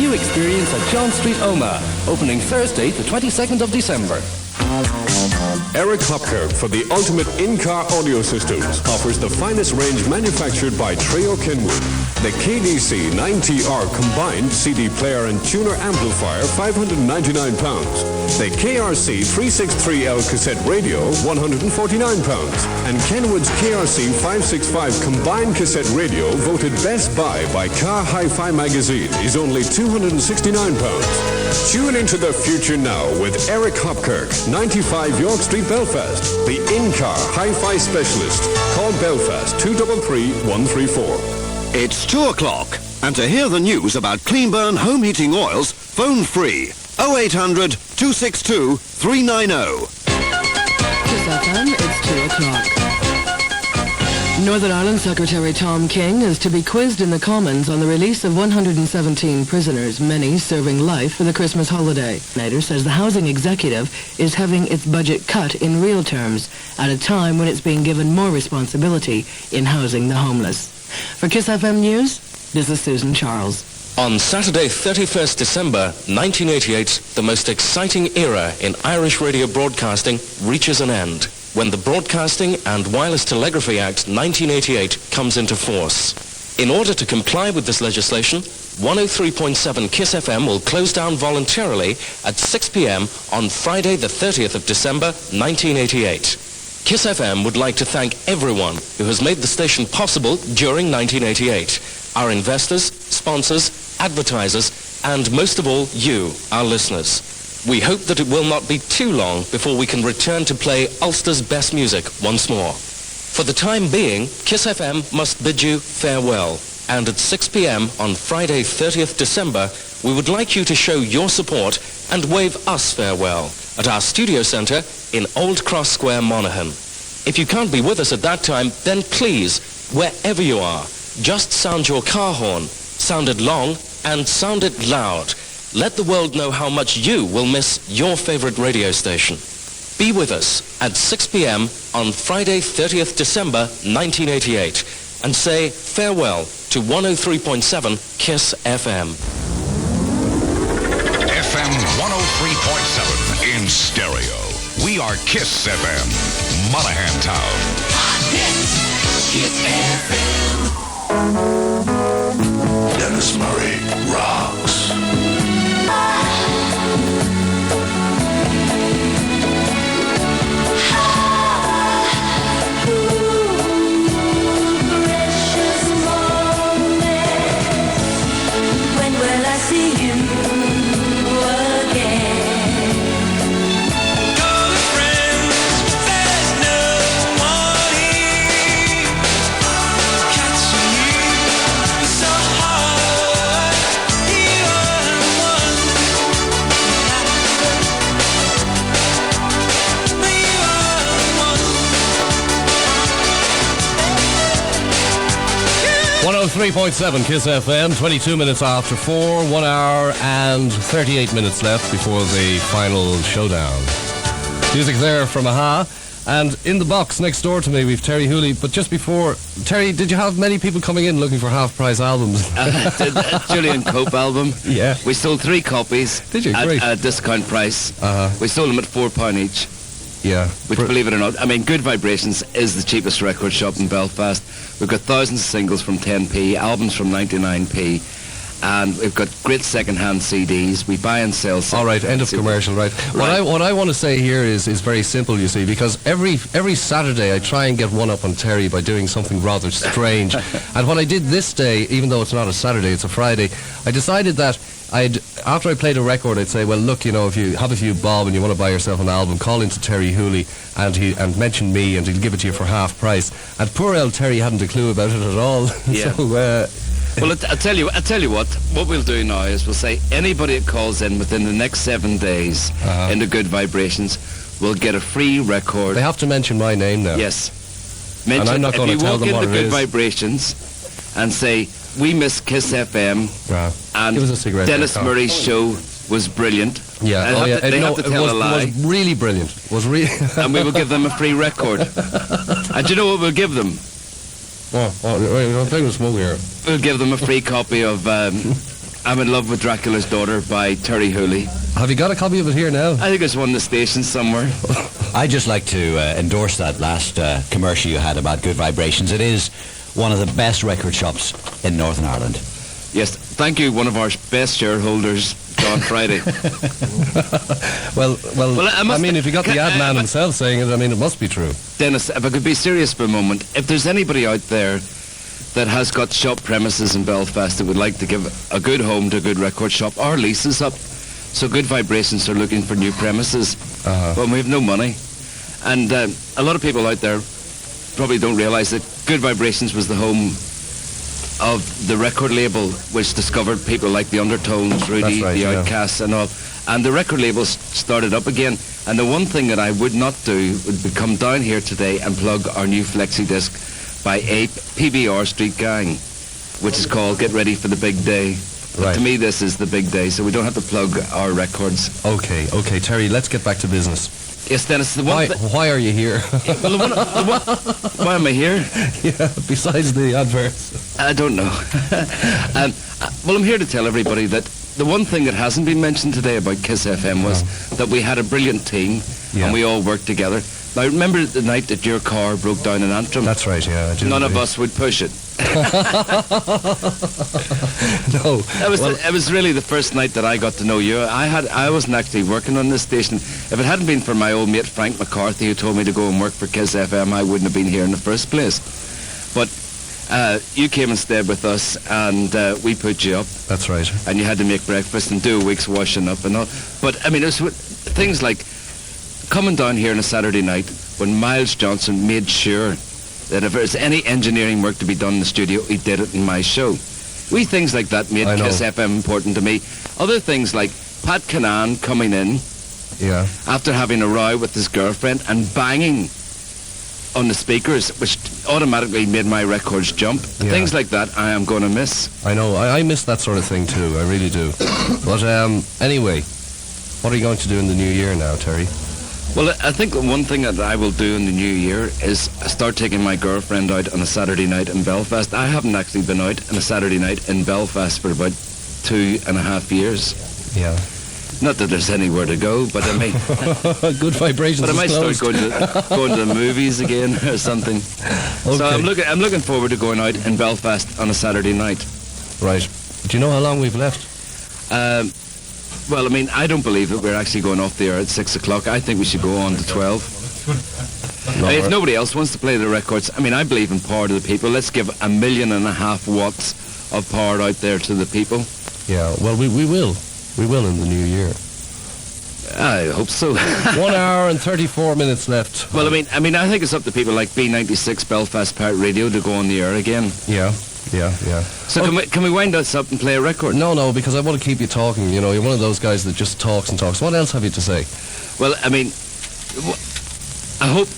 new experience at John Street, Omagh, opening Thursday, the 22nd of December. Eric Hopkirk for the ultimate in-car audio systems offers the finest range manufactured by Trio Kenwood. The KDC 9TR combined CD player and tuner amplifier, £599. The KRC 363L cassette radio, £149. And Kenwood's KRC 565 combined cassette radio, voted best buy by Car Hi-Fi magazine, is only £269. Tune into the future now with Eric Hopkirk, 95 York Street, Belfast, the in-car hi-fi specialist. Call Belfast 233 134. It's 2 o'clock, and to hear the news about Cleanburn home heating oils, phone free 0800 262 390. KissFM, it's 2 o'clock. Northern Ireland Secretary Tom King is to be quizzed in the Commons on the release of 117 prisoners, many serving life for the Christmas holiday. Nader says the housing executive is having its budget cut in real terms at a time when it's being given more responsibility in housing the homeless. For KissFM News, this is Susan Charles. On Saturday, 31st December 1988, the most exciting era in Irish radio broadcasting reaches an end, when the Broadcasting and Wireless Telegraphy Act 1988 comes into force. In order to comply with this legislation, 103.7 KissFM will close down voluntarily at 6 p.m. on Friday the 30th of December 1988. KissFM would like to thank everyone who has made the station possible during 1988. Our investors, sponsors, advertisers, and most of all, you, our listeners. We hope that it will not be too long before we can return to play Ulster's best music once more. For the time being, KissFM must bid you farewell. And at 6 p.m. on Friday 30th December, we would like you to show your support and wave us farewell at our studio centre in Old Cross Square, Monaghan. If you can't be with us at that time, then please, wherever you are, just sound your car horn, sound it long and sound it loud. Let the world know how much you will miss your favourite radio station. Be with us at 6 p.m. on Friday 30th December 1988 and say farewell to 103.7 Kiss FM. FM 103.7 in stereo. We are Kiss FM, Monaghan Town. Kiss FM. Denis Murray rocks. .7 Kiss FM, 22 minutes after 4, 1 hour and 38 minutes left before the final showdown. Music there from Aha, and in the box next door to me we've Terri Hooley. But just before, Terry, did you have many people coming in looking for half-price albums? Julian Cope album. Yeah. We sold 3 copies. Did you? Great. At a discount price. We sold them at £4 each. Yeah. Which, believe it or not, I mean, Good Vibrations is the cheapest record shop in Belfast. We've got thousands of singles from 10p, albums from 99p, and we've got great second-hand CDs. We buy and sell. All right, end of commercial, right. What I want to say here is very simple, you see, because every Saturday I try and get one up on Terry by doing something rather strange. And what I did this day, even though it's not a Saturday, it's a Friday, I decided that after I played a record, I'd say, well, look, you know, if you have a few bob and you want to buy yourself an album, call into Terri Hooley and mention me, and he'll give it to you for half price. And poor old Terry hadn't a clue about it at all. Yeah. So, well, I'll tell you what we'll do now is we'll say anybody that calls in within the next 7 days into Good Vibrations will get a free record. They have to mention my name now. Yes. And I'm not going to tell them what it is. If you walk into Good Vibrations and say, we miss Kiss FM, and give us a cigarette, Denis Murray's show was brilliant. Yeah, They have to tell a lie. It was really brilliant. And we will give them a free record. And do you know what we'll give them? I'm taking a smoke here. We'll give them a free copy of I'm in Love with Dracula's Daughter by Terri Hooley. Have you got a copy of it here now? I think it's one of the stations somewhere. I'd just like to endorse that last commercial you had about Good Vibrations. It is one of the best record shops in Northern Ireland. Yes, thank you, one of our best shareholders, John Friday. well, I mean, if you got the ad man himself saying it, I mean, it must be true. Dennis, if I could be serious for a moment, if there's anybody out there that has got shop premises in Belfast that would like to give a good home to a good record shop, our lease is up. So Good Vibrations are looking for new premises. But we have no money. And a lot of people out there probably don't realise that Good Vibrations was the home of the record label, which discovered people like the Undertones, Rudy, the Outcasts and all. And the record label started up again. And the one thing that I would not do would be come down here today and plug our new flexi disc by a PBR Street Gang, which is called Get Ready for the Big Day. But to me, this is the big day, so we don't have to plug our records. Okay, Terry, let's get back to business. Yes, Dennis, the one... Why are you here? Why am I here? Yeah, besides the adverts. I don't know. Well, I'm here to tell everybody that the one thing that hasn't been mentioned today about KissFM was that we had a brilliant team and we all worked together. Now, remember the night that your car broke down in Antrim? That's right, yeah. None of us would push it. No. It was really the first night that I got to know you. I wasn't actually working on this station. If it hadn't been for my old mate Frank McCarthy, who told me to go and work for KissFM, I wouldn't have been here in the first place. But you came and stayed with us, and we put you up. That's right. And you had to make breakfast and do a week's washing up and all. But, I mean, it was things like coming down here on a Saturday night when Miles Johnston made sure that if there's any engineering work to be done in the studio, he did it in my show. Wee things like that made KissFM important to me. Other things like Pat Cunnane coming in after having a row with his girlfriend and banging on the speakers, which automatically made my records jump. Yeah. Things like that I am going to miss. I know. I miss that sort of thing too. I really do. But anyway, what are you going to do in the new year now, Terry? Well, I think one thing that I will do in the new year is start taking my girlfriend out on a Saturday night in Belfast. I haven't actually been out on a Saturday night in Belfast for about 2.5 years. Yeah. Not that there's anywhere to go, but I mean... Good Vibrations. But I might start going to the movies again or something. Okay. So I'm looking forward to going out in Belfast on a Saturday night. Right. Do you know how long we've left? Well, I mean, I don't believe that we're actually going off the air at 6 o'clock. I think we should go on to 12. If nobody else wants to play the records, I mean, I believe in power to the people. Let's give 1.5 million watts of power out there to the people. Yeah, well, we will. We will in the new year. I hope so. 1 hour and 34 minutes left. Well, I mean, I think it's up to people like B96 Belfast Pirate Radio to go on the air again. Yeah. So can we wind us up and play a record? No, because I want to keep you talking. You know, you're one of those guys that just talks and talks. What else have you to say? Well, I mean, I hope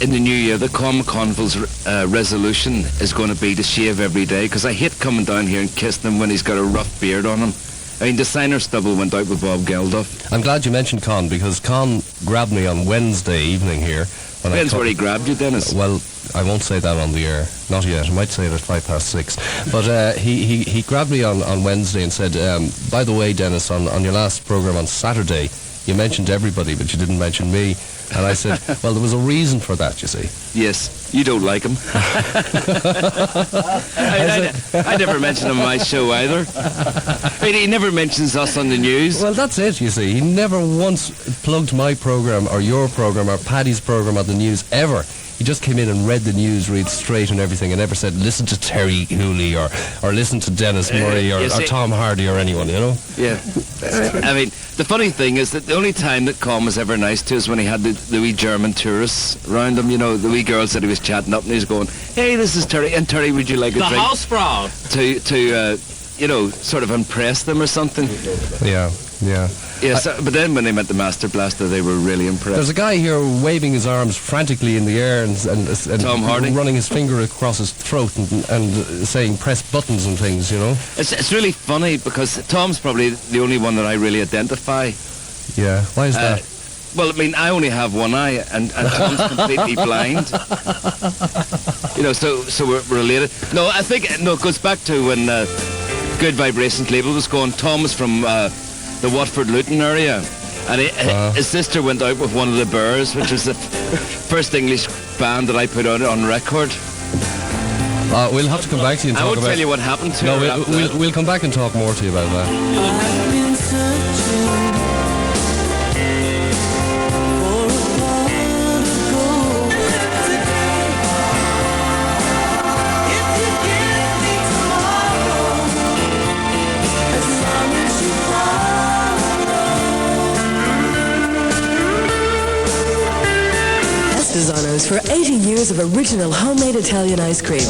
in the new year that Con McConville's resolution is going to be to shave every day, because I hate coming down here and kissing him when he's got a rough beard on him. I mean, the signer stubble went out with Bob Geldof. I'm glad you mentioned Con, because Con grabbed me on Wednesday evening here. Depends where he grabbed you, Dennis. Well, I won't say that on the air. Not yet. I might say it at 6:05. But he grabbed me on Wednesday and said, by the way, Dennis, on your last programme on Saturday, you mentioned everybody, but you didn't mention me. And I said, well, there was a reason for that, you see. Yes, you don't like him. I never mention him on my show either. He never mentions us on the news. Well, that's it, you see. He never once plugged my programme or your programme or Paddy's programme on the news, ever. He just came in and read the news, read straight and everything, and never said, listen to Terri Hooley or listen to Denis Murray or Tom Hardy or anyone, you know? Yeah. I mean, the funny thing is that the only time that Con was ever nice to us when he had the wee German tourists around him, you know, the wee girls that he was chatting up, and he was going, hey, this is Terry, and Terry, would you like a drink? The house frog. To you know, sort of impress them or something. Yeah. Yes, but then when they met the Master Blaster, they were really impressed. There's a guy here waving his arms frantically in the air and Tom Hardy running his finger across his throat and saying press buttons and things, you know. It's really funny because Tom's probably the only one that I really identify. Yeah, why is that? Well, I mean, I only have one eye, and Tom's completely blind. You know, so we're related. No, I think it goes back to when Good Vibrations label was going. Tom was from the Watford Luton area, and his sister went out with one of the Bears, which was the first English band that I put out on record. We'll have to come back to you and talk about... I won't tell you what happened to her. We'll come back and talk more to you about that. I've been searching Estezanos for 80 years of original homemade Italian ice cream.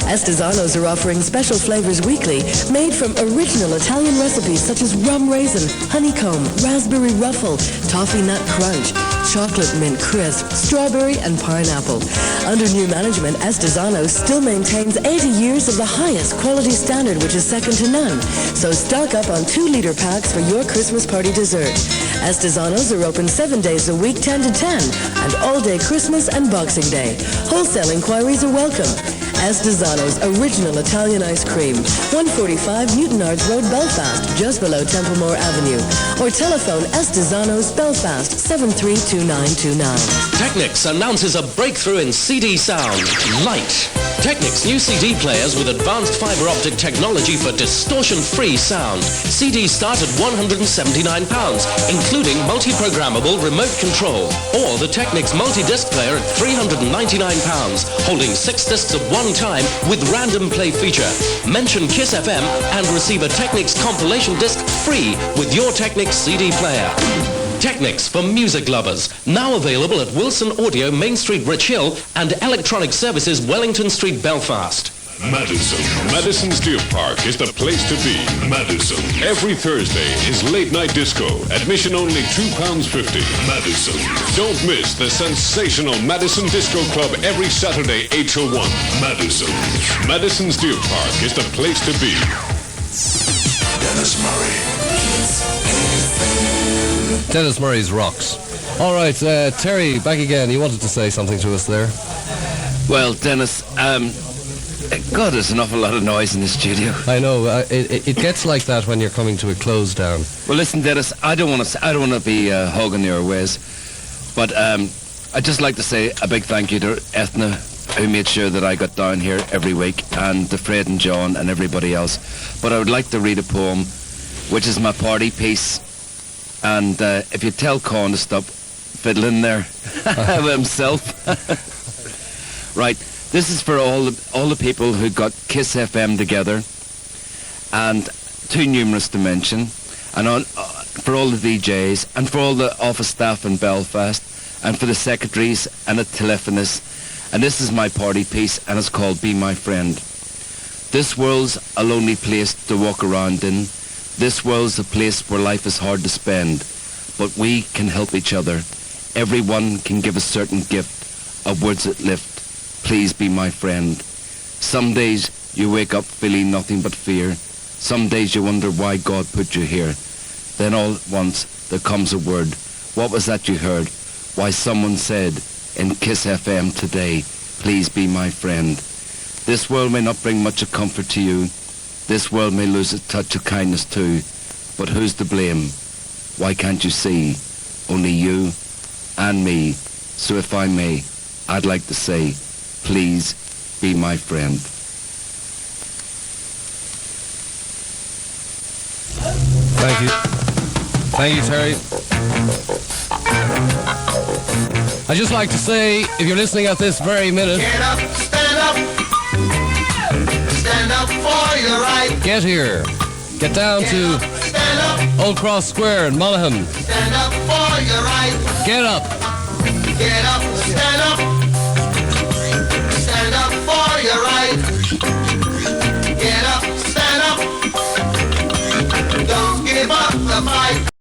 Estezanos are offering special flavors weekly made from original Italian recipes such as rum raisin, honeycomb, raspberry ruffle, toffee nut crunch, chocolate mint crisp, strawberry and pineapple. Under new management, Estezanos still maintains 80 years of the highest quality standard, which is second to none. So stock up on 2-liter packs for your Christmas party dessert. Estezanos are open 7 days a week, 10 to 10, and all day Christmas and Boxing Day. Wholesale inquiries are welcome. Estezanos Original Italian Ice Cream, 145 Newton Arts Road, Belfast, just below Templemore Avenue. Or telephone Estezanos Belfast 732929. Technics announces a breakthrough in CD sound, Light. Technics new CD players with advanced fiber optic technology for distortion-free sound. CDs start at £179, including multi-programmable remote control. Or the Technics multi-disc player at £399, holding 6 discs at one time with random play feature. Mention KissFM and receive a Technics compilation disc free with your Technics CD player. Technics for music lovers. Now available at Wilson Audio, Main Street, Rich Hill, and Electronic Services, Wellington Street, Belfast. Madison's Deer Park is the place to be. Madison. Every Thursday is late night disco. Admission only £2.50. Madison. Don't miss the sensational Madison Disco Club every Saturday 8 till 1. Madison's Deer Park is the place to be. Denis Murray. Denis Murray's rocks. All right, Terry, back again. You wanted to say something to us there. Well, Dennis, God, there's an awful lot of noise in the studio. I know. It gets like that when you're coming to a close down. Well, listen, Dennis, I don't want to be hogging your ways, but I'd just like to say a big thank you to Ethna, who made sure that I got down here every week, and to Fred and John and everybody else. But I would like to read a poem, which is my party piece. And if you tell Con to stop fiddling there himself. Right, this is for all the people who got Kiss FM together, and too numerous to mention, and for all the DJs, and for all the office staff in Belfast, and for the secretaries and the telephonists. And this is my party piece, and it's called Be My Friend. This world's a lonely place to walk around in. This world's a place where life is hard to spend, but we can help each other. Everyone can give a certain gift of words that lift. Please be my friend. Some days you wake up feeling nothing but fear. Some days you wonder why God put you here. Then all at once there comes a word. What was that you heard? Why, someone said in Kiss FM today, please be my friend. This world may not bring much of comfort to you. This world may lose its touch of kindness too, but who's to blame? Why can't you see? Only you and me. So if I may, I'd like to say, please be my friend. Thank you. Thank you, Terry. I'd just like to say, if you're listening at this very minute, Get up, stand up. Stand up for your right. get here. Get down to Stand up. Old Cross Square in Monaghan. Stand up for your right. Get up. Get up, stand up. Stand up for your right. Get up, stand up. Don't give up the fight.